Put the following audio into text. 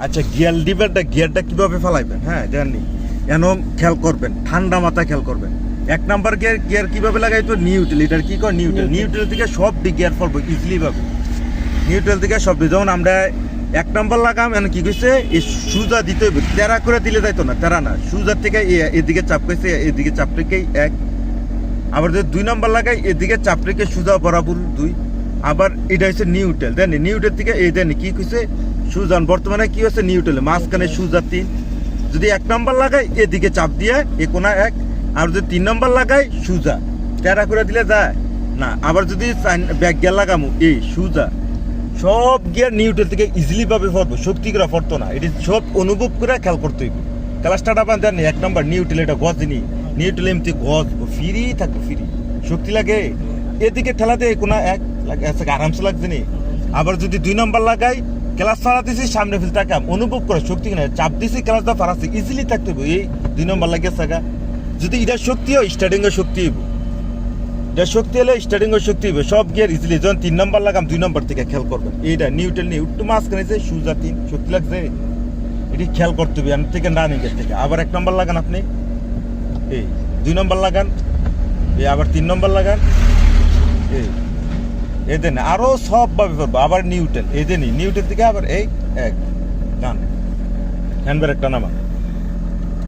আচ্ছা, গিয়ার লিভারটা গিয়ারটা কিভাবে ফেলাইবেন, হ্যাঁ জানি এন খেয়াল করবেন, ঠান্ডা মাথায় খেয়াল করবেন। 1 নাম্বার গিয়ার গিয়ার কিভাবে লাগাইতো, নিউট্রাল। এটার কি কয় নিউট্রাল। নিউট্রাল থেকে সব গিয়ার ফেলবো ইজিলি ভাবে, নিউট্রাল থেকে সব। যেমন আমরা 1 নাম্বার লাগাম, এন কি কইছে এই সুজা দিতে হইবে, তেরা করে দিলে যাইতো না, তেরা না, সুজার থেকে এদিকে চাপ কইছে, এদিকে চাপ রেখেই 1। আবার যদি 2 নাম্বার লাগাই, এদিকে চাপ রেখে সুজা বরাবর 2। আবার এটা হচ্ছে নিউট্রাল, দেন নিউট্রাল থেকে এই দেন কি কইছে সুজান, বর্তমানে কি হচ্ছে নিউট্রাল, মাঝখানে সুজা 3। যদি 1 নাম্বার লাগাই, এদিকে চাপ দিয়ে এ কোনা 1। আর যদি 3 নাম্বার লাগাই সুজা, তেরা করে দিলে যায় না। আবার যদি ব্যাক গিয়ার লাগামু এই সুজা, সব গিয়ার নিউট্রাল থেকে ইজিলি ভাবে পড়বো, শক্তি করে পড়তো না। এটি সব অনুভব করে খেয়াল করতে হইব। ক্লাসটা পান জানি 1 নাম্বার নিউট্রাল, এটা গজ দিনই নিউট্রাল এমতি গজ ফ্রি থাকবে, ফ্রি শক্তি লাগে। এদিকে ঠেলাতে কোনা 1 লাগে, আরামসে লাগছে নি। আবার যদি 2 নাম্বার লাগাই, ক্লাস ফাড়াতেছি সামনে ফেলতে থাকাম, অনুভব করে শক্তি কিনা চাপ দিছি, ক্লাসটা ফাড়াচ্ছি, ইজিলি থাকতে হইব। এই 2 নাম্বার লাগিয়েছে গা, যদি এটা শক্তি হয় স্টার্টিং এর শক্তি হইব, এটা শক্তি হলে স্টার্টিং এর শক্তি হইব। সব গিয়ার ইজিলি যখন 3 নাম্বার লাগাম, 2 নাম্বার থেকে খেয়াল করবেন। এইটা নিউট্রাল নিয়ে একটু মাঝখানে যে সুজা 3 শক্তি লাগছে, এটি খেয়াল করতে হবে। আমি থেকে রানিং এর থেকে আবার 1 নাম্বার লাগান, আপনি এই 2 নাম্বার লাগান, এই আবার 3 নাম্বার লাগান, এই দেন আরো সব ভাবে পড়বো। আবার নিউট্রাল, এই দেন নিউট্রাল থেকে আবার এই 1 গান হ্যান্ডবার একটা নামা।